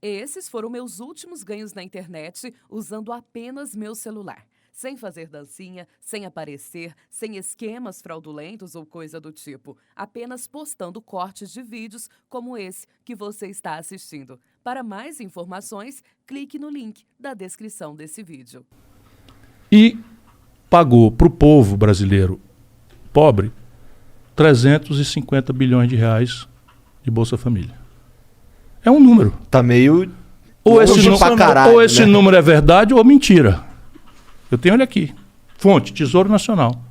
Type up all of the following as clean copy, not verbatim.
Esses foram meus últimos ganhos na internet usando apenas meu celular. Sem fazer dancinha, sem aparecer, sem esquemas fraudulentos ou coisa do tipo. Apenas postando cortes de vídeos como esse que você está assistindo. Para mais informações, clique no link da descrição desse vídeo. E pagou para o povo brasileiro pobre 350 bilhões de reais de Bolsa Família. É um número. Tá meio... Ou esse né? número é verdade ou mentira. Eu tenho ele aqui. Fonte, Tesouro Nacional.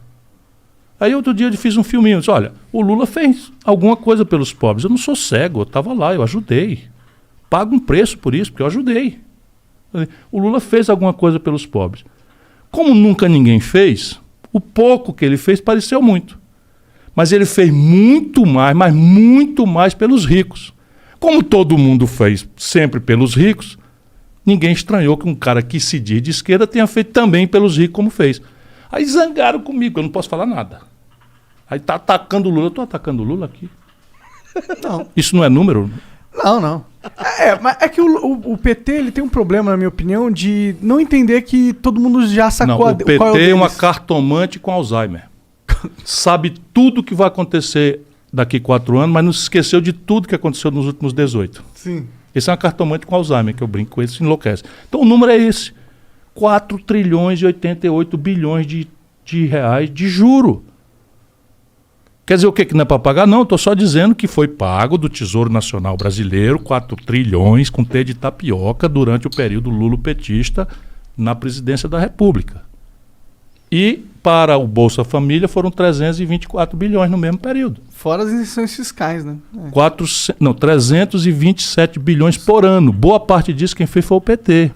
Aí outro dia eu fiz um filminho. Disse, olha, o Lula fez alguma coisa pelos pobres. Eu não sou cego, eu estava lá, eu ajudei. Pago um preço por isso, porque eu ajudei. O Lula fez alguma coisa pelos pobres. Como nunca ninguém fez, o pouco que ele fez pareceu muito. Mas ele fez muito mais, mas muito mais pelos ricos. Como todo mundo fez sempre pelos ricos, ninguém estranhou que um cara que se diz de esquerda tenha feito também pelos ricos como fez. Aí zangaram comigo, eu não posso falar nada. Aí tá atacando o Lula, eu estou atacando o Lula aqui. Não. Isso não é número? Não. Mas é que o PT ele tem um problema, na minha opinião, de não entender que todo mundo já sacou Não, o PT qual é uma deles. cartomante com Alzheimer. Sabe tudo que vai acontecer daqui 4 anos, mas não se esqueceu de tudo que aconteceu nos últimos 18. Sim. Esse é uma cartomante com Alzheimer, que eu brinco com ele, se enlouquece. Então o número é esse. 4 trilhões e 88 bilhões de reais de juro. Quer dizer o que não é para pagar? Não, estou só dizendo que foi pago do Tesouro Nacional Brasileiro 4 trilhões com T de tapioca durante o período lulopetista na presidência da República. E para o Bolsa Família foram 324 bilhões no mesmo período. Fora as isenções fiscais, né? 327 bilhões por ano. Boa parte disso quem fez foi o PT.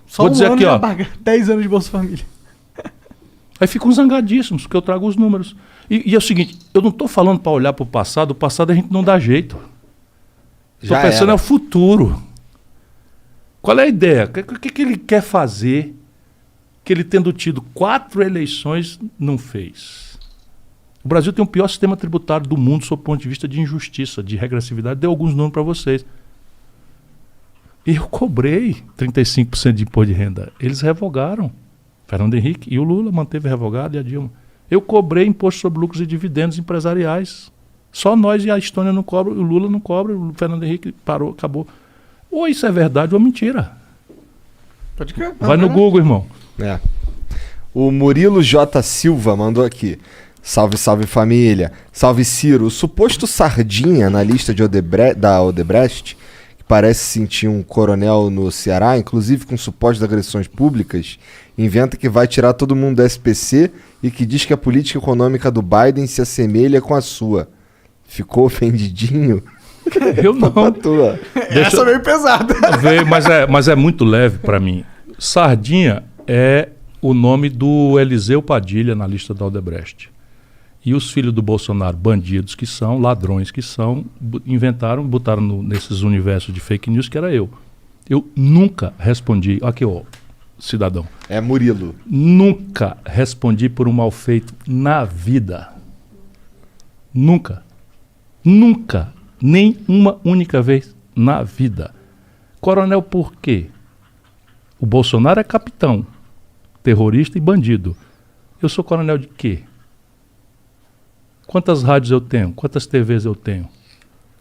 Só Vou dizer aqui, ó. 10 anos de Bolsa Família. Aí ficam zangadíssimos, porque eu trago os números. E é o seguinte, eu não estou falando para olhar para o passado a gente não dá jeito. Estou pensando no futuro. Qual é a ideia? O que ele quer fazer que ele, tendo tido 4 eleições, não fez? O Brasil tem o pior sistema tributário do mundo sob o ponto de vista de injustiça, de regressividade. Dei alguns números para vocês. E eu cobrei 35% de imposto de renda. Eles revogaram. Fernando Henrique e o Lula manteve revogado e a Dilma. Eu cobrei imposto sobre lucros e dividendos empresariais. Só nós e a Estônia não cobram, o Lula não cobra, o Fernando Henrique parou, acabou. Ou isso é verdade ou mentira. Pode crer. Vai no Google, irmão. É. O Murilo J. Silva mandou aqui. Salve, salve família. Salve Ciro. O suposto sardinha na lista de da Odebrecht, que parece sentir um coronel no Ceará, inclusive com supostas agressões públicas, inventa que vai tirar todo mundo da SPC e que diz que a política econômica do Biden se assemelha com a sua. Ficou ofendidinho? Eu não. Essa é meio pesada. Mas é muito leve para mim. Sardinha é o nome do Eliseu Padilha na lista da Odebrecht. E os filhos do Bolsonaro, bandidos que são, ladrões que são, inventaram, botaram nesses universos de fake news que era eu. Eu nunca respondi. Aqui, ó, cidadão. É Murilo. Nunca respondi por um mal feito na vida. Nunca. Nunca. Nem uma única vez na vida. Coronel, por quê? O Bolsonaro é capitão, terrorista e bandido. Eu sou coronel de quê? Quantas rádios eu tenho? Quantas TVs eu tenho?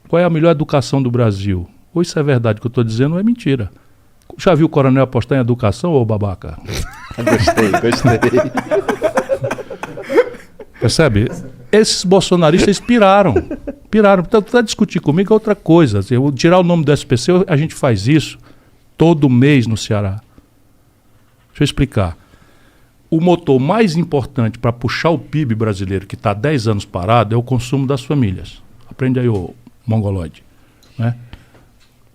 Qual é a melhor educação do Brasil? Ou isso é verdade que eu estou dizendo ou é mentira? Já viu o coronel apostar em educação, ô babaca? Gostei. Percebe? Esses bolsonaristas piraram. Então, para discutir comigo é outra coisa. Eu tirar o nome do SPC, a gente faz isso todo mês no Ceará. Deixa eu explicar. O motor mais importante para puxar o PIB brasileiro, que está há 10 anos parado, é o consumo das famílias. Aprende aí, ô mongoloide. Né?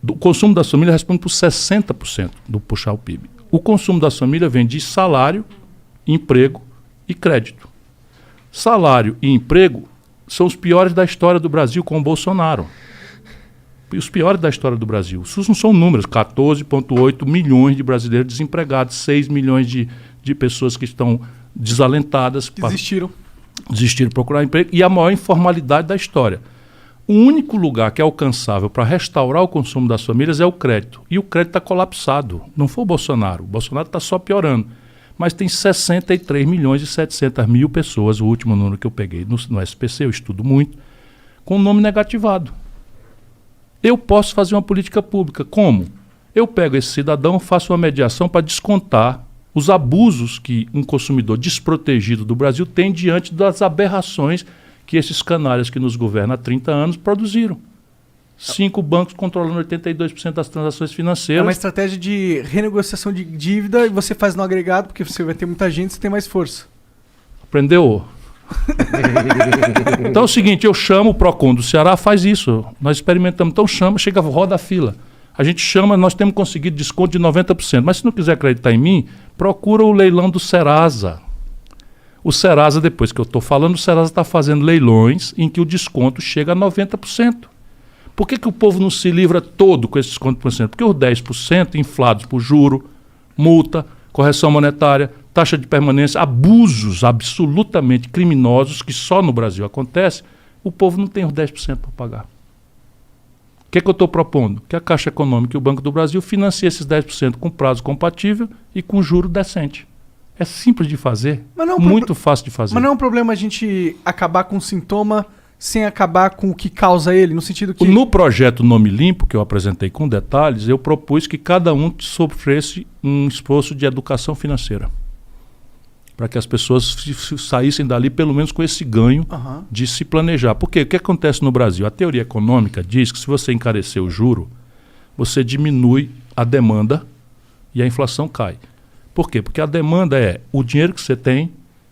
O consumo das famílias responde por 60% do puxar o PIB. O consumo das famílias vem de salário, emprego e crédito. Salário e emprego são os piores da história do Brasil com o Bolsonaro. Os piores da história do Brasil. Isso não são números. 14,8 milhões de brasileiros desempregados, 6 milhões de pessoas que estão desalentadas. Desistiram de procurar emprego. E a maior informalidade da história. O único lugar que é alcançável para restaurar o consumo das famílias é o crédito. E o crédito está colapsado. Não foi o Bolsonaro. O Bolsonaro está só piorando. Mas tem 63 milhões e 700 mil pessoas, o último número que eu peguei no SPC, eu estudo muito, com o nome negativado. Eu posso fazer uma política pública. Como? Eu pego esse cidadão, faço uma mediação para descontar os abusos que um consumidor desprotegido do Brasil tem diante das aberrações que esses canalhas que nos governam há 30 anos produziram. 5 bancos controlando 82% das transações financeiras. É uma estratégia de renegociação de dívida e você faz no agregado, porque você vai ter muita gente, você tem mais força. Aprendeu? Então é o seguinte, eu chamo o PROCON do Ceará, faz isso. Nós experimentamos, então chama, chega, roda a fila. A gente chama, nós temos conseguido desconto de 90%. Mas se não quiser acreditar em mim, procura o leilão do Serasa. O Serasa, depois que eu estou falando, o Serasa está fazendo leilões em que o desconto chega a 90%. Por que o povo não se livra todo com esse desconto por cento? Porque os 10% inflados por juro, multa, correção monetária, taxa de permanência, abusos absolutamente criminosos que só no Brasil acontece, o povo não tem os 10% para pagar. O que eu estou propondo? Que a Caixa Econômica e o Banco do Brasil financiem esses 10% com prazo compatível e com juro decente. É simples de fazer, muito fácil de fazer. Mas não é um problema a gente acabar com o sintoma sem acabar com o que causa ele, no sentido que... No projeto Nome Limpo, que eu apresentei com detalhes, eu propus que cada um sofresse um esforço de educação financeira. Para que as pessoas saíssem dali pelo menos com esse ganho de se planejar. Porque o que acontece no Brasil? A teoria econômica diz que se você encarecer o juro, você diminui a demanda e a inflação cai. Por quê? Porque a demanda é o dinheiro que você tem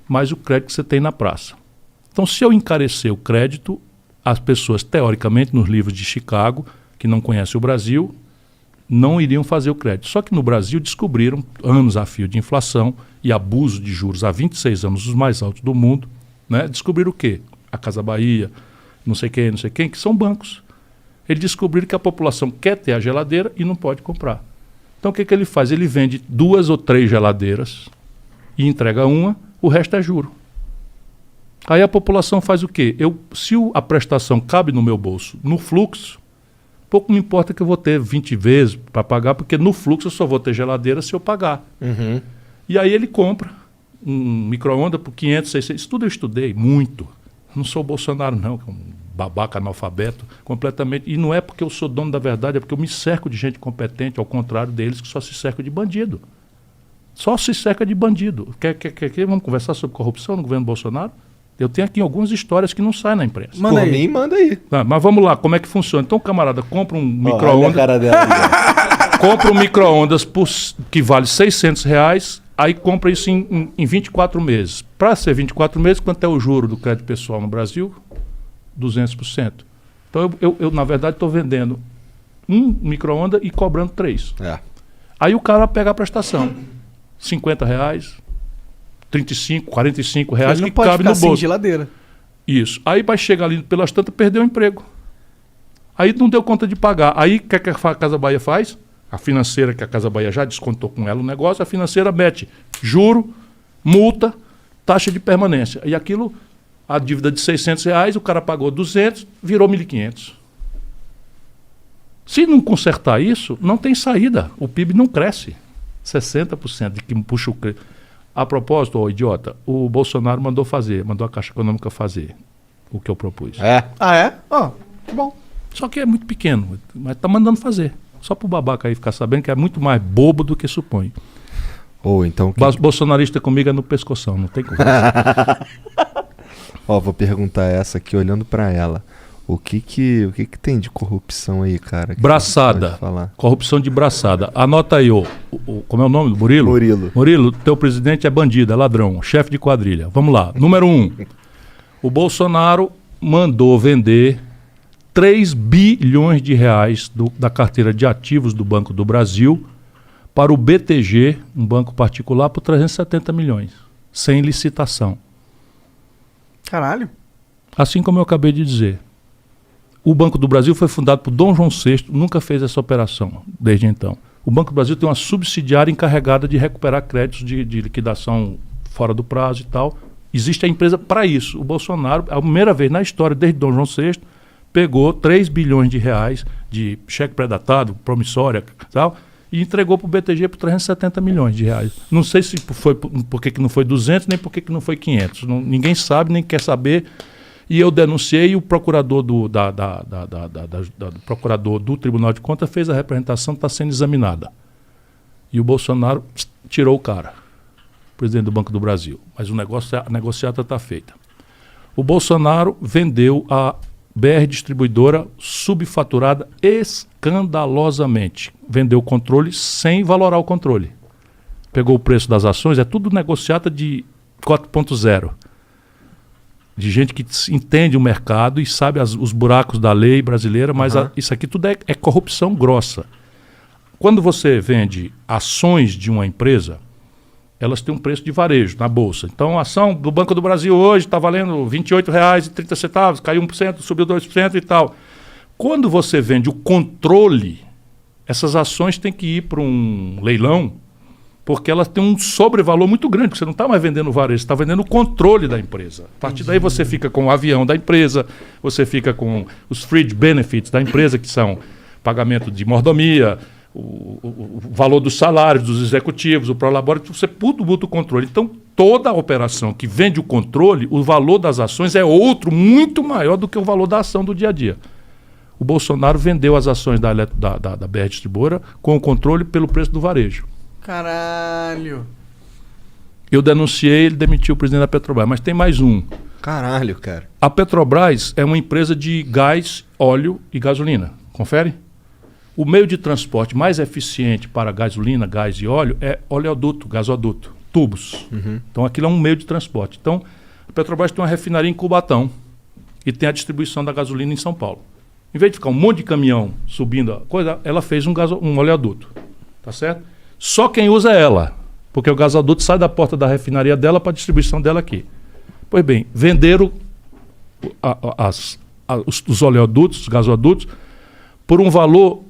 mais o crédito que você tem na praça. Então, se eu encarecer o crédito, as pessoas, teoricamente, nos livros de Chicago, que não conhecem o Brasil, não iriam fazer o crédito. Só que no Brasil descobriram, anos a fio de inflação e abuso de juros há 26 anos, os mais altos do mundo, né? Descobriram o quê? A Casa Bahia, não sei quem, que são bancos. Eles descobriram que a população quer ter a geladeira e não pode comprar. Então, o que ele faz? Ele vende 2 ou 3 geladeiras e entrega uma, o resto é juro. Aí a população faz o quê? Se a prestação cabe no meu bolso, no fluxo, pouco me importa que eu vou ter 20 vezes para pagar, porque no fluxo eu só vou ter geladeira se eu pagar. Uhum. E aí ele compra um micro-ondas por 500, 600. Isso tudo eu estudei muito. Não sou Bolsonaro não, que é um babaca analfabeto completamente. E não é porque eu sou dono da verdade, é porque eu me cerco de gente competente, ao contrário deles que só se cercam de bandido. Só se cerca de bandido. Vamos conversar sobre corrupção no governo Bolsonaro? Eu tenho aqui algumas histórias que não saem na imprensa. Por mim, manda aí. Mas vamos lá, como é que funciona? Então o camarada compra um micro-ondas. Compra um micro-ondas que vale R$600, aí compra isso em 24 meses. Para ser 24 meses, quanto é o juro do crédito pessoal no Brasil? 200%. Então eu na verdade, estou vendendo um micro-ondas e cobrando 3. Aí o cara pega a prestação. R$50, 35, 45 reais que cabe no bolso. Sem geladeira. Isso. Aí vai chegar ali pelas tantas, perdeu o emprego. Aí não deu conta de pagar. Aí o que a Casa Bahia faz? A financeira, que a Casa Bahia já descontou com ela o negócio, a financeira mete juro, multa, taxa de permanência. E aquilo, a dívida de R$600, o cara pagou 200, virou 1.500. Se não consertar isso, não tem saída. O PIB não cresce. 60% de que puxa o crédito. A propósito, idiota, o Bolsonaro mandou a Caixa Econômica fazer o que eu propus. Ah, é? Que bom. Só que é muito pequeno, mas está mandando fazer. Só para o babaca aí ficar sabendo que é muito mais bobo do que supõe. Então, bolsonarista comigo é no pescoção, não tem conversa. Vou perguntar essa aqui olhando para ela. O que tem de corrupção aí, cara? Braçada. Corrupção de braçada. Anota aí, como é o nome do Murilo? Murilo, teu presidente é bandido, é ladrão, chefe de quadrilha. Vamos lá. Número 1. O Bolsonaro mandou vender 3 bilhões de reais da carteira de ativos do Banco do Brasil para o BTG, um banco particular, por 370 milhões, sem licitação. Caralho. Assim como eu acabei de dizer. O Banco do Brasil foi fundado por Dom João VI, nunca fez essa operação desde então. O Banco do Brasil tem uma subsidiária encarregada de recuperar créditos de liquidação fora do prazo e tal. Existe a empresa para isso. O Bolsonaro, a primeira vez na história, desde Dom João VI, pegou 3 bilhões de reais de cheque predatado, promissória e tal, e entregou para o BTG por 370 milhões de reais. Não sei se foi por que não foi 200, nem por que não foi 500. Ninguém sabe, nem quer saber. E eu denunciei, e o procurador do procurador do Tribunal de Contas fez a representação, está sendo examinada. E o Bolsonaro tirou o cara, presidente do Banco do Brasil. Mas a negociata está feita. O Bolsonaro vendeu a BR Distribuidora subfaturada escandalosamente. Vendeu o controle sem valorar o controle. Pegou o preço das ações, é tudo negociata de 4.0. De gente que entende o mercado e sabe os buracos da lei brasileira, mas isso aqui tudo é corrupção grossa. Quando você vende ações de uma empresa, elas têm um preço de varejo na Bolsa. Então, a ação do Banco do Brasil hoje está valendo R$ 28,30, caiu 1%, subiu 2% e tal. Quando você vende o controle, essas ações têm que ir para um leilão, porque elas têm um sobrevalor muito grande, porque você não está mais vendendo o varejo, você está vendendo o controle da empresa. A partir daí você fica com o avião da empresa, você fica com os fringe benefits da empresa, que são pagamento de mordomia, o valor dos salários dos executivos, o prolabore, você muda o controle. Então, toda a operação que vende o controle, o valor das ações é outro, muito maior do que o valor da ação do dia a dia. O Bolsonaro vendeu as ações da BR Distribuidora com o controle pelo preço do varejo. Caralho. Eu denunciei, ele demitiu o presidente da Petrobras, mas tem mais um. Caralho, cara. A Petrobras é uma empresa de gás, óleo e gasolina. Confere? O meio de transporte mais eficiente para gasolina, gás e óleo é oleoduto, gasoduto, tubos. Então aquilo é um meio de transporte. Então a Petrobras tem uma refinaria em Cubatão e tem a distribuição da gasolina em São Paulo. Em vez de ficar um monte de caminhão subindo a coisa, ela fez um oleoduto. Tá certo? Só quem usa é ela, porque o gasoduto sai da porta da refinaria dela para a distribuição dela aqui. Pois bem, venderam os oleodutos, os gasodutos, por um valor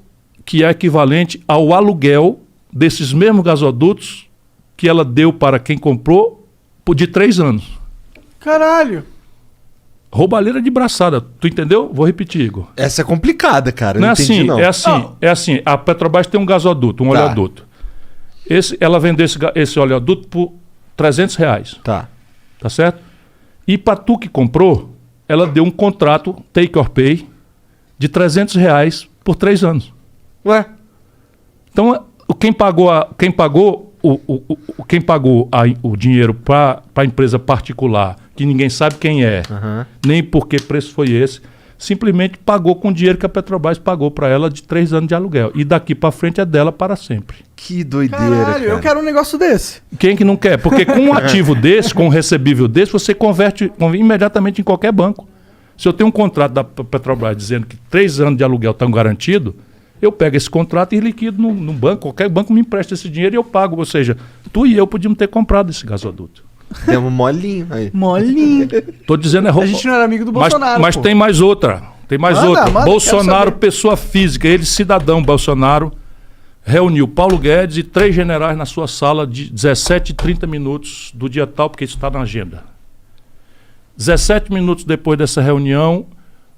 que é equivalente ao aluguel desses mesmos gasodutos que ela deu para quem comprou de 3 anos. Caralho. Roubalheira de braçada, tu entendeu? Vou repetir, Igor. Essa é complicada, cara. Não é entendi, assim, não. é assim. A Petrobras tem um gasoduto, um oleoduto. Ela vendeu esse oleoduto por R$300. Tá certo? E para tu que comprou, ela deu um contrato, take or pay, de R$300 por 3 anos. Ué? Então, quem pagou o dinheiro para a empresa particular, que ninguém sabe quem é, nem por que preço foi esse, simplesmente pagou com o dinheiro que a Petrobras pagou para ela de 3 anos de aluguel. E daqui para frente é dela para sempre. Que doideira, Caralho, cara. eu quero um negócio desse. Quem que não quer? Porque com um ativo desse, com um recebível desse, você converte imediatamente em qualquer banco. Se eu tenho um contrato da Petrobras dizendo que 3 anos de aluguel estão garantidos, eu pego esse contrato e liquido no banco. Qualquer banco me empresta esse dinheiro e eu pago. Ou seja, tu e eu podíamos ter comprado esse gasoduto. Deu um molinho aí. Molinho. Tô dizendo é roupa. A gente não era amigo do Bolsonaro, Mas pô. tem mais outra. Manda, Bolsonaro, pessoa física, ele cidadão Bolsonaro, reuniu Paulo Guedes e 3 generais na sua sala de 17 e 30 minutos do dia tal, porque isso está na agenda. 17 minutos depois dessa reunião,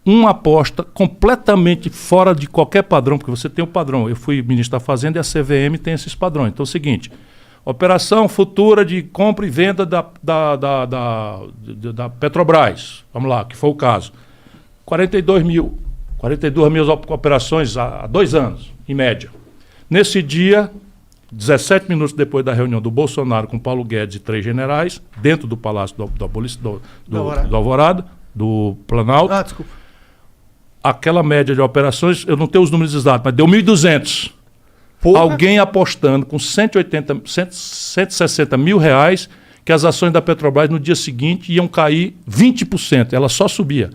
uma aposta completamente fora de qualquer padrão, porque você tem um padrão. Eu fui ministro da Fazenda e a CVM tem esses padrões. Então é o seguinte, operação futura de compra e venda da Petrobras, vamos lá, que foi o caso. 42 mil operações há 2 anos, em média. Nesse dia, 17 minutos depois da reunião do Bolsonaro com Paulo Guedes e 3 generais, dentro do Palácio do Alvorada, do Planalto, Desculpa. aquela média de operações, eu não tenho os números exatos, mas deu 1.200. Alguém apostando com 160 mil reais que as ações da Petrobras no dia seguinte iam cair 20%, ela só subia.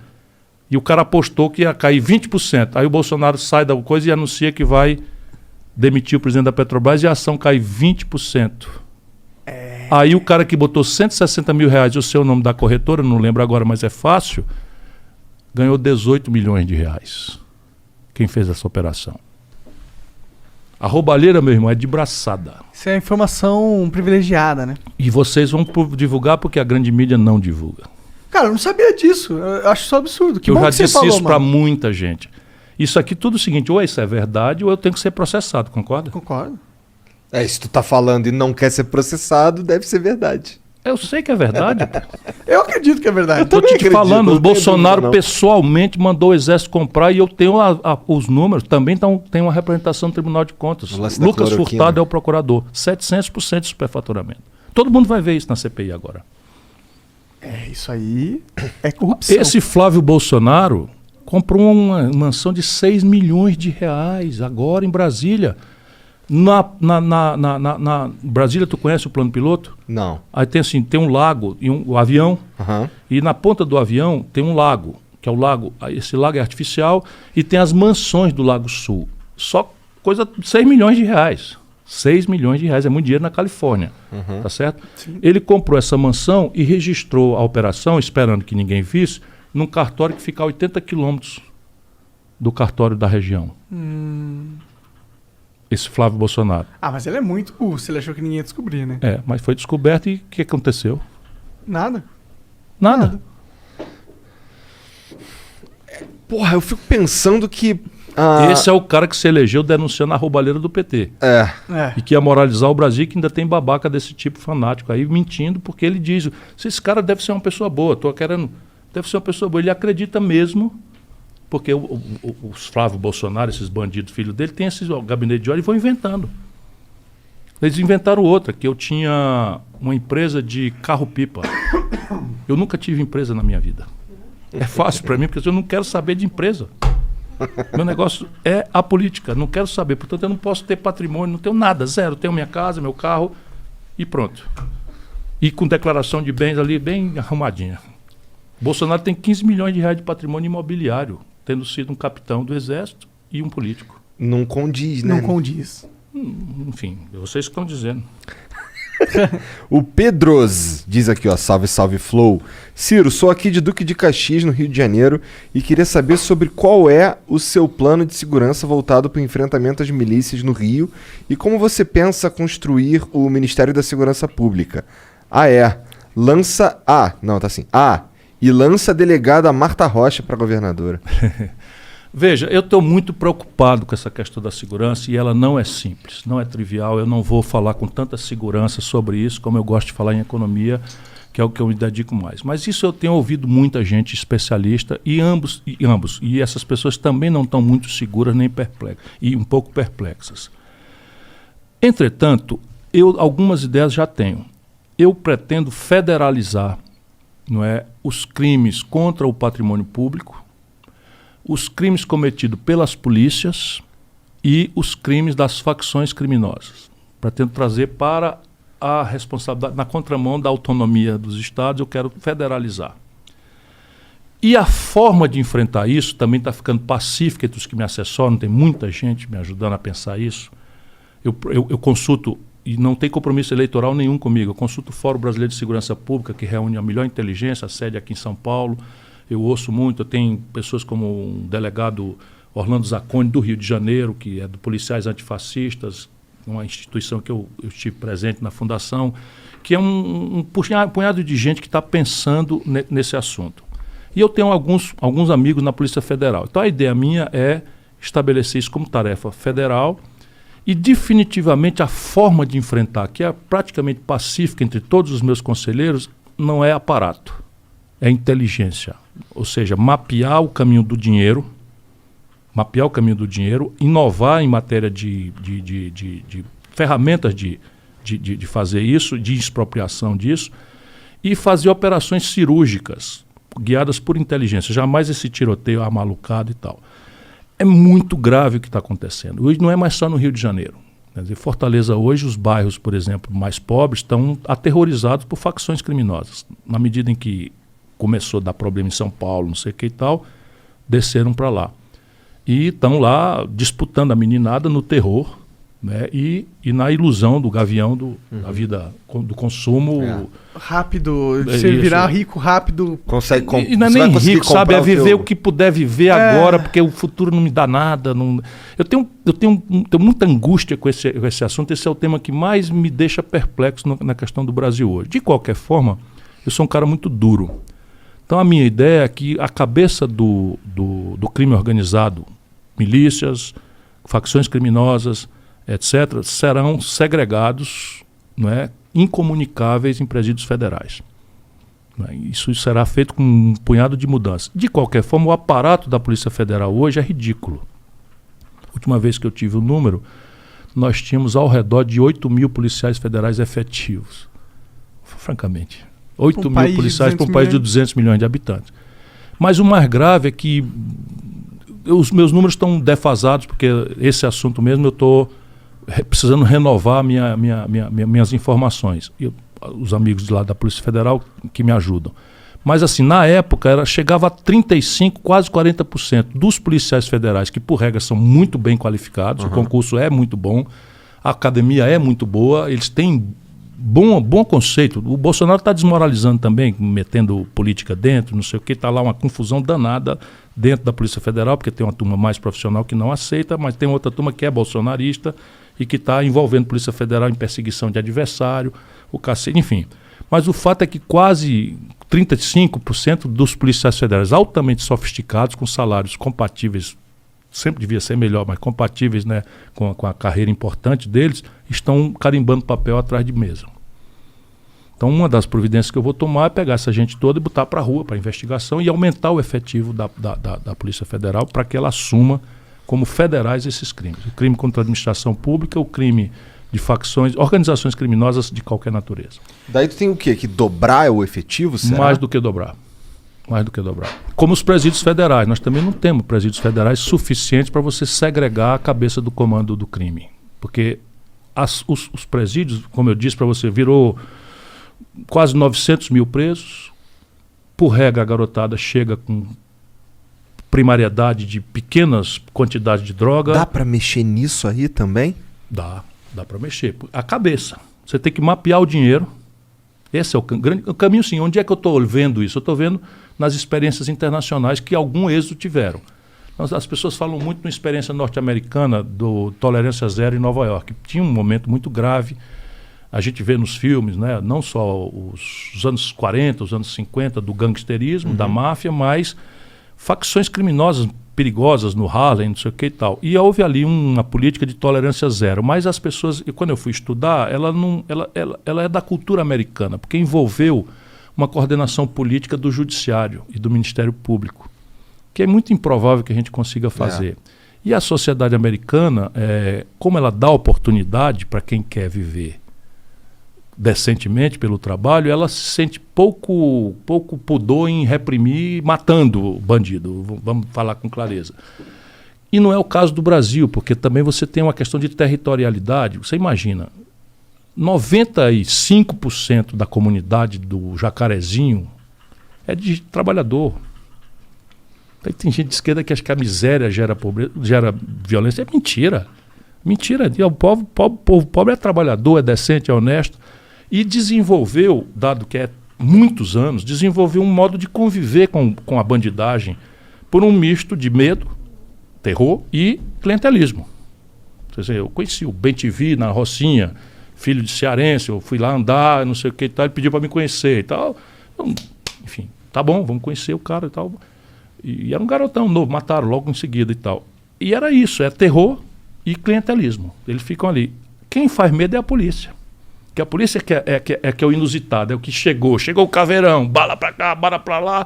E o cara apostou que ia cair 20%. Aí o Bolsonaro sai da coisa e anuncia que vai demitir o presidente da Petrobras e a ação cai 20%. Aí o cara que botou 160 mil reais e o seu nome da corretora, não lembro agora, mas é fácil, ganhou 18 milhões de reais. Quem fez essa operação? A roubalheira, meu irmão, é de braçada. Isso é informação privilegiada, né? E vocês vão divulgar porque a grande mídia não divulga. Cara, eu não sabia disso. Eu acho isso absurdo. Que Eu bom já que você disse falou, isso pra mano. muita gente. Isso aqui tudo é o seguinte, ou isso é verdade ou eu tenho que ser processado, concorda? Concordo. Se tu tá falando e não quer ser processado, deve ser verdade. Eu sei que é verdade. Pô. Eu acredito que é verdade. Eu tô também te acredito, falando, não o tenho Bolsonaro dúvida, não. pessoalmente mandou o exército comprar e eu tenho os números, também tem uma representação no Tribunal de Contas. O lance da Lucas cloroquina. Furtado é o procurador, 700% de superfaturamento. Todo mundo vai ver isso na CPI agora. É, isso aí é corrupção. Esse Flávio Bolsonaro comprou uma mansão de 6 milhões de reais agora em Brasília. Na Brasília, tu conhece o plano piloto? Não. Aí tem um lago e o avião, Aham. e na ponta do avião tem um lago, que é o lago, esse lago é artificial, e tem as mansões do Lago Sul. Só coisa de 6 milhões de reais. 6 milhões de reais, é muito dinheiro na Califórnia, tá certo? Sim. Ele comprou essa mansão e registrou a operação, esperando que ninguém visse, num cartório que fica a 80 quilômetros do cartório da região. Esse Flávio Bolsonaro. Ah, mas ele é muito urso. Ele achou que ninguém ia descobrir, né? É, mas foi descoberto e o que aconteceu? Nada. Nada. Porra, eu fico pensando que... Esse é o cara que se elegeu denunciando a roubalheira do PT. É. É. E que ia moralizar o Brasil, que ainda tem babaca desse tipo fanático aí, mentindo, porque ele diz, esse cara deve ser uma pessoa boa, deve ser uma pessoa boa. Ele acredita mesmo, porque os Flávio Bolsonaro, esses bandidos, filhos dele, tem esse gabinete de ódio e vão inventando. Eles inventaram outra, que eu tinha uma empresa de carro-pipa. Eu nunca tive empresa na minha vida. É fácil para mim, porque eu não quero saber de empresa. Meu negócio é a política, não quero saber. Portanto, eu não posso ter patrimônio, não tenho nada, zero. Tenho minha casa, meu carro e pronto. E com declaração de bens ali bem arrumadinha. Bolsonaro tem 15 milhões de reais de patrimônio imobiliário, tendo sido um capitão do Exército e um político. Não condiz, né? Não condiz. Enfim, vocês estão dizendo. O Pedros diz aqui, ó, salve, salve, Flow. Ciro, sou aqui de Duque de Caxias, no Rio de Janeiro, e queria saber sobre qual é o seu plano de segurança voltado para o enfrentamento às milícias no Rio e como você pensa construir o Ministério da Segurança Pública. E lança a delegada Marta Rocha para governadora. Veja, eu estou muito preocupado com essa questão da segurança e ela não é simples, não é trivial. Eu não vou falar com tanta segurança sobre isso como eu gosto de falar em economia, que é o que eu me dedico mais. Mas isso eu tenho ouvido muita gente especialista e essas pessoas também não estão muito seguras nem perplexas, e um pouco perplexas. Entretanto, algumas ideias já tenho. Eu pretendo federalizar, não é, os crimes contra o patrimônio público, os crimes cometidos pelas polícias e os crimes das facções criminosas. Pretendo trazer para a responsabilidade, na contramão da autonomia dos estados, eu quero federalizar. E a forma de enfrentar isso também está ficando pacífica entre os que me assessoram, tem muita gente me ajudando a pensar isso. Eu consulto, e não tem compromisso eleitoral nenhum comigo, eu consulto o Fórum Brasileiro de Segurança Pública, que reúne a melhor inteligência, a sede aqui em São Paulo. Eu ouço muito, eu tenho pessoas como um delegado Orlando Zacconi, do Rio de Janeiro, que é do Policiais Antifascistas, uma instituição que eu estive presente na fundação, que é um punhado de gente que está pensando nesse assunto. E eu tenho alguns amigos na Polícia Federal. Então a ideia minha é estabelecer isso como tarefa federal e definitivamente a forma de enfrentar, que é praticamente pacífica entre todos os meus conselheiros, não é aparato, é inteligência. Ou seja, mapear o caminho do dinheiro, inovar em matéria de ferramentas de fazer isso, de expropriação disso, e fazer operações cirúrgicas, guiadas por inteligência, jamais esse tiroteio amalucado e tal. É muito grave o que está acontecendo. Hoje não é mais só no Rio de Janeiro. Quer dizer, Fortaleza hoje, os bairros, por exemplo, mais pobres, estão aterrorizados por facções criminosas. Na medida em que começou a dar problema em São Paulo, não sei o que e tal, desceram para lá. E estão lá disputando a meninada no terror, né, e na ilusão do gavião da vida, do consumo. Rápido, você virar rico rápido. Consegue e não é nem rico, sabe? É viver o que puder viver agora, porque o futuro não me dá nada. Não... Eu tenho muita angústia com esse assunto. Esse é o tema que mais me deixa perplexo na questão do Brasil hoje. De qualquer forma, eu sou um cara muito duro. Então a minha ideia é que a cabeça do crime organizado, milícias, facções criminosas, etc., serão segregados, não é, incomunicáveis em presídios federais. Não é? Isso será feito com um punhado de mudanças. De qualquer forma, o aparato da Polícia Federal hoje é ridículo. A última vez que eu tive o número, nós tínhamos ao redor de 8 mil policiais federais efetivos. Francamente. 8 mil policiais para um país de 200 milhões de habitantes. Mas o mais grave é que os meus números estão defasados, porque esse assunto mesmo eu estou precisando renovar minhas informações. Os amigos de lá da Polícia Federal que me ajudam. Mas assim, na época chegava a 35%, quase 40% dos policiais federais, que por regra são muito bem qualificados, o concurso é muito bom, a academia é muito boa, eles têm bom conceito. O Bolsonaro está desmoralizando também, metendo política dentro, não sei o que, está lá uma confusão danada dentro da Polícia Federal, porque tem uma turma mais profissional que não aceita, mas tem outra turma que é bolsonarista e que está envolvendo a Polícia Federal em perseguição de adversário, o cacete, enfim. Mas o fato é que quase 35% dos policiais federais altamente sofisticados, com salários compatíveis, sempre devia ser melhor, mas compatíveis, né, com a carreira importante deles, estão carimbando papel atrás de mesa. Então uma das providências que eu vou tomar é pegar essa gente toda e botar para a rua, para investigação, e aumentar o efetivo da Polícia Federal para que ela assuma como federais esses crimes. O crime contra a administração pública, o crime de facções, organizações criminosas de qualquer natureza. Daí tu tem o quê? Que dobrar o efetivo? Será? Mais do que dobrar. Mais do que dobrar. Como os presídios federais. Nós também não temos presídios federais suficientes para você segregar a cabeça do comando do crime. Porque os presídios, como eu disse para você, virou quase 900 mil presos. Por regra, a garotada chega com primariedade de pequenas quantidades de droga. Dá para mexer nisso aí também? Dá para mexer. A cabeça. Você tem que mapear o dinheiro. Esse é o caminho, sim. Onde é que eu estou vendo isso? Eu estou vendo nas experiências internacionais que algum êxito tiveram. As pessoas falam muito na experiência norte-americana do Tolerância Zero em Nova York. Tinha um momento muito grave. A gente vê nos filmes, né, não só os anos 40, os anos 50, do gangsterismo, da máfia, mas facções criminosas perigosas no Harlem, não sei o que e tal. E houve ali uma política de tolerância zero. Mas as pessoas, e quando eu fui estudar, ela é da cultura americana, porque envolveu uma coordenação política do Judiciário e do Ministério Público, que é muito improvável que a gente consiga fazer. E a sociedade americana, como ela dá oportunidade para quem quer viver decentemente pelo trabalho, ela se sente pouco pudor em reprimir matando o bandido, vamos falar com clareza. E não é o caso do Brasil, porque também você tem uma questão de territorialidade. Você imagina, 95% da comunidade do Jacarezinho é de trabalhador. Aí tem gente de esquerda que acha que a miséria gera pobreza, gera violência. É mentira. Mentira. O povo pobre é trabalhador, é decente, é honesto. E desenvolveu, dado que é muitos anos, desenvolveu um modo de conviver com a bandidagem por um misto de medo, terror e clientelismo. Eu conheci o Ben-TV na Rocinha, filho de cearense, eu fui lá andar, não sei o que e tal, ele pediu para me conhecer e tal. Então, enfim, tá bom, vamos conhecer o cara e tal. E era um garotão novo, mataram logo em seguida e tal. E era isso, é terror e clientelismo. Eles ficam ali. Quem faz medo é a polícia. Que a polícia que é o inusitado, é o que chegou o caveirão, bala pra cá, bala pra lá,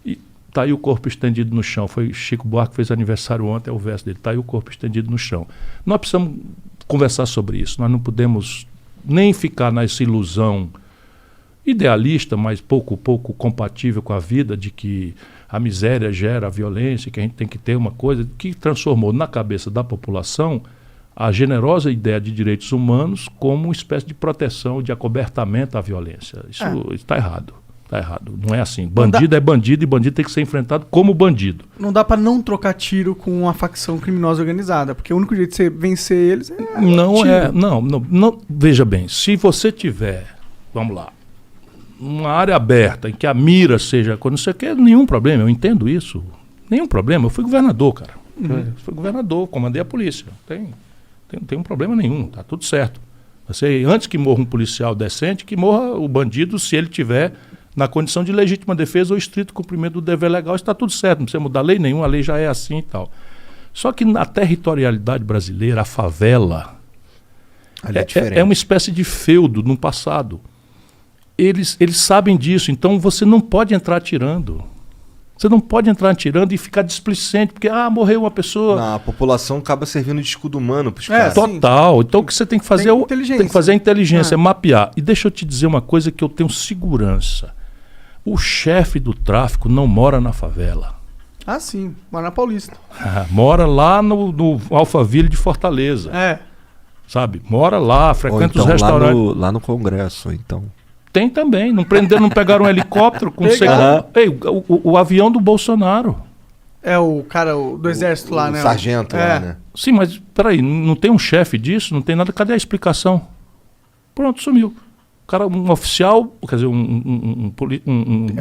e tá aí o corpo estendido no chão. Foi Chico Buarque que fez aniversário ontem, é o verso dele, tá aí o corpo estendido no chão. Nós precisamos conversar sobre isso, nós não podemos nem ficar nessa ilusão idealista, mas pouco compatível com a vida, de que a miséria gera a violência, que a gente tem que ter uma coisa que transformou na cabeça da população a generosa ideia de direitos humanos como uma espécie de proteção, de acobertamento à violência. Isso está errado. Está errado. Não é assim. Bandido é bandido e bandido tem que ser enfrentado como bandido. Não dá para não trocar tiro com uma facção criminosa organizada, porque o único jeito de você vencer eles é Não, veja bem, se você tiver, vamos lá, uma área aberta em que a mira seja, não sei o que, nenhum problema, eu entendo isso. Nenhum problema. Eu fui governador, cara. Fui governador, comandei a polícia. Não tem um problema nenhum, tá tudo certo. Antes que morra um policial decente, que morra o bandido se ele tiver na condição de legítima defesa ou estrito cumprimento do dever legal, está tudo certo, não precisa mudar lei nenhuma, a lei já é assim e tal. Só que na territorialidade brasileira, a favela é uma espécie de feudo no passado. Eles sabem disso, então você não pode entrar atirando. Você não pode entrar atirando e ficar displicente, porque morreu uma pessoa. A população acaba servindo de escudo humano para os caras. Total. Então o que você tem que fazer tem que fazer a inteligência, mapear. E deixa eu te dizer uma coisa que eu tenho segurança. O chefe do tráfico não mora na favela. Ah, sim. Mora na Paulista. Mora lá no Alphaville de Fortaleza. Sabe? Mora lá, frequenta então, os restaurantes. Lá no Congresso, então. Tem também. Não prenderam, não pegaram um helicóptero com o avião do Bolsonaro. É o cara do exército lá, né? O sargento lá, né? Sim, mas peraí, não tem um chefe disso? Não tem nada. Cadê a explicação? Pronto, sumiu. O cara, um oficial, quer dizer, um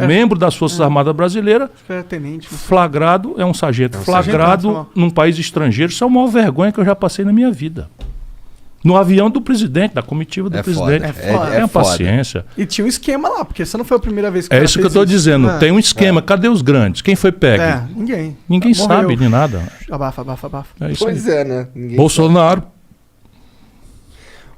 membro das Forças Armadas Brasileiras, tenente, flagrado, é um sargento, flagrado num país estrangeiro. Isso é a maior vergonha que eu já passei na minha vida. No avião do presidente, da comitiva do presidente. Tenha paciência. E tinha um esquema lá, porque essa não foi a primeira vez que É isso que eu estou dizendo. Tem um esquema. Cadê os grandes? Quem foi pego? Ninguém. Ninguém sabe de nada. Abafa. Pois é, né? Bolsonaro.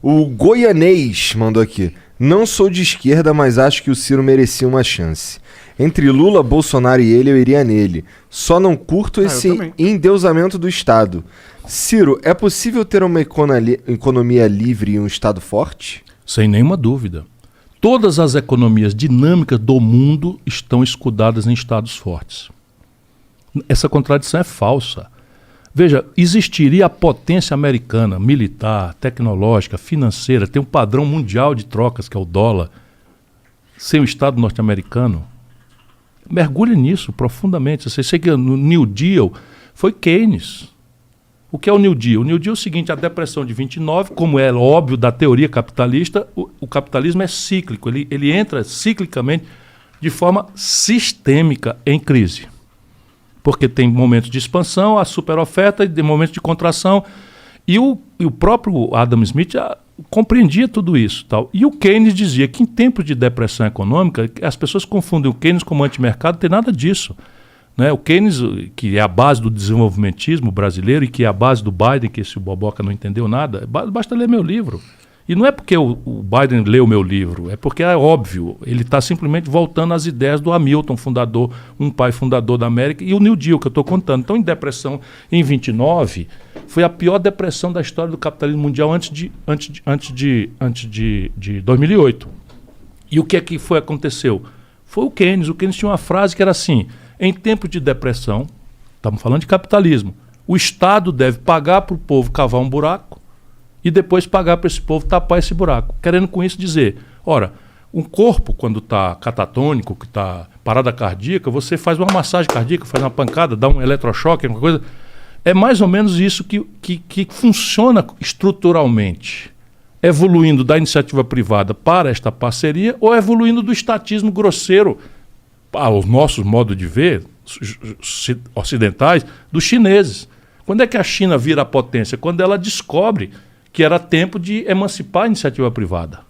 O Goianês mandou aqui. Não sou de esquerda, mas acho que o Ciro merecia uma chance. Entre Lula, Bolsonaro e ele, eu iria nele. Só não curto esse endeusamento do Estado. Ciro, é possível ter uma economia livre e um Estado forte? Sem nenhuma dúvida. Todas as economias dinâmicas do mundo estão escudadas em Estados fortes. Essa contradição é falsa. Veja, existiria a potência americana, militar, tecnológica, financeira, tem um padrão mundial de trocas, que é o dólar, sem o Estado norte-americano? Mergulhe nisso profundamente. Você sei que no New Deal foi Keynes. O que é o New Deal? O New Deal é o seguinte, a depressão de 29, como é óbvio da teoria capitalista, o capitalismo é cíclico, ele entra ciclicamente de forma sistêmica em crise. Porque tem momentos de expansão, a superoferta, e momentos de contração. E o próprio Adam Smith compreendia tudo isso. Tal. E o Keynes dizia que em tempos de depressão econômica, as pessoas confundem o Keynes como antimercado, não tem nada disso. Né? O Keynes, que é a base do desenvolvimentismo brasileiro e que é a base do Biden, que esse boboca não entendeu nada, basta ler meu livro. E não é porque o Biden leu meu livro, é porque é óbvio, ele está simplesmente voltando às ideias do Hamilton, fundador, um pai fundador da América, e o New Deal que eu estou contando. Então, em depressão, em 29, foi a pior depressão da história do capitalismo mundial antes de 2008. E o que é que aconteceu? Foi o Keynes. O Keynes tinha uma frase que era assim, em tempos de depressão, estamos falando de capitalismo, o Estado deve pagar para o povo cavar um buraco, e depois pagar para esse povo tapar esse buraco. Querendo com isso dizer, ora, um corpo, quando está catatônico, que está parada cardíaca, você faz uma massagem cardíaca, faz uma pancada, dá um eletrochoque, alguma coisa. É mais ou menos isso que funciona estruturalmente. Evoluindo da iniciativa privada para esta parceria ou evoluindo do estatismo grosseiro, aos nossos modos de ver, ocidentais, dos chineses. Quando é que a China vira a potência? Quando ela descobre que era tempo de emancipar a iniciativa privada.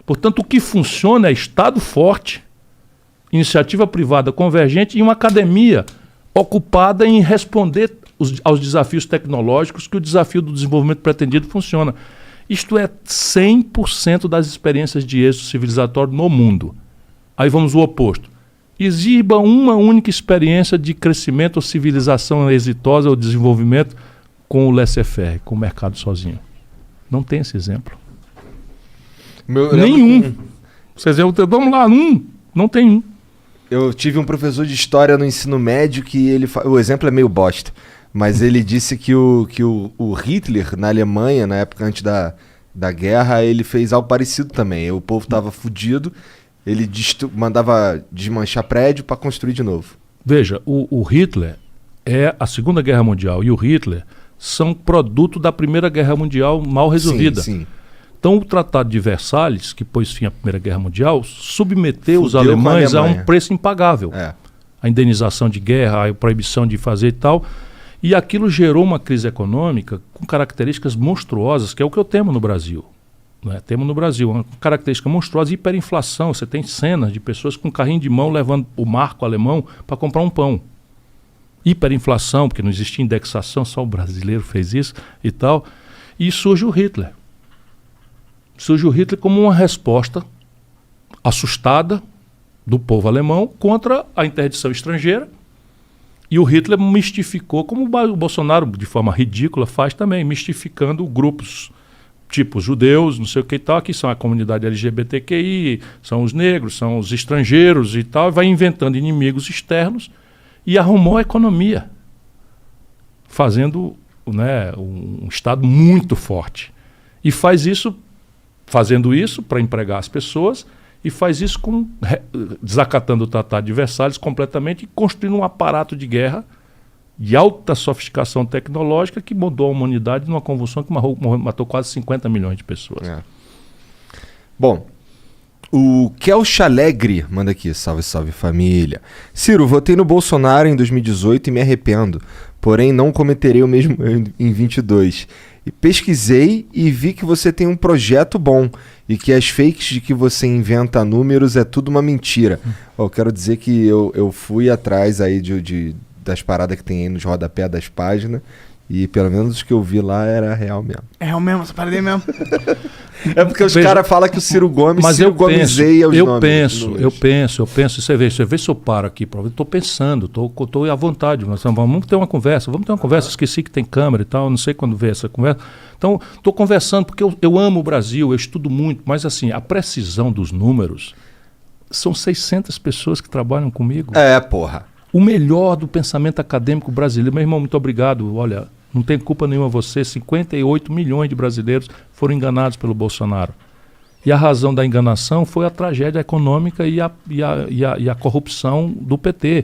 Portanto, o que funciona é Estado forte, iniciativa privada convergente e uma academia ocupada em responder aos desafios tecnológicos que o desafio do desenvolvimento pretendido funciona. Isto é 100% das experiências de êxito civilizatório no mundo. Aí vamos ao oposto. Exiba uma única experiência de crescimento ou civilização exitosa ou desenvolvimento com o laissez-faire, com o mercado sozinho. Não tem esse exemplo. Nenhum. Vocês vamos lá, não tem um. Eu tive um professor de história no ensino médio que o exemplo é meio bosta, mas ele disse que o Hitler, na Alemanha, na época antes da guerra, ele fez algo parecido também. O povo estava fudido, ele mandava desmanchar prédio para construir de novo. Veja, o Hitler é a Segunda Guerra Mundial e o Hitler são produto da Primeira Guerra Mundial mal resolvida. Sim. Então o Tratado de Versalhes, que pôs fim à Primeira Guerra Mundial, submeteu os alemães a um preço impagável. A indenização de guerra, a proibição de fazer e tal. E aquilo gerou uma crise econômica com características monstruosas, que é o que eu temo no Brasil. né? Temos no Brasil uma característica monstruosa, hiperinflação. Você tem cenas de pessoas com carrinho de mão levando o marco alemão para comprar um pão. Hiperinflação, porque não existia indexação, só o brasileiro fez isso e tal. E surge o Hitler. Surge o Hitler como uma resposta assustada do povo alemão contra a interdição estrangeira. E o Hitler mistificou, como o Bolsonaro, de forma ridícula, faz também, mistificando grupos tipo judeus, não sei o que e tal, que são a comunidade LGBTQI, são os negros, são os estrangeiros e tal, e vai inventando inimigos externos e arrumou a economia, fazendo, né, um Estado muito forte. E faz isso, fazendo isso para empregar as pessoas, e faz isso desacatando o Tratado de Versalhes completamente e construindo um aparato de guerra de alta sofisticação tecnológica que mudou a humanidade numa convulsão que matou quase 50 milhões de pessoas. É. Bom, o Kelch Alegre manda aqui, salve, salve família. Ciro, votei no Bolsonaro em 2018 e me arrependo, porém não cometerei o mesmo em 22. E pesquisei e vi que você tem um projeto bom e que as fakes de que você inventa números é tudo uma mentira. Eu quero dizer que eu fui atrás aí das paradas que tem aí nos rodapés das páginas e pelo menos os que eu vi lá era real mesmo. É real mesmo, essa parada aí mesmo. É porque os caras falam que o Ciro Gomes, mas Ciro Gomeseia os nomes. Eu penso. Você vê se eu paro aqui, estou pensando, estou à vontade. Vamos ter uma conversa, esqueci que tem câmera e tal, não sei quando ver essa conversa. Então, estou conversando porque eu amo o Brasil, eu estudo muito, mas assim, a precisão dos números, são 600 pessoas que trabalham comigo. É, porra. O melhor do pensamento acadêmico brasileiro. Meu irmão, muito obrigado. Olha, não tem culpa nenhuma você. 58 milhões de brasileiros foram enganados pelo Bolsonaro. E a razão da enganação foi a tragédia econômica e a corrupção do PT.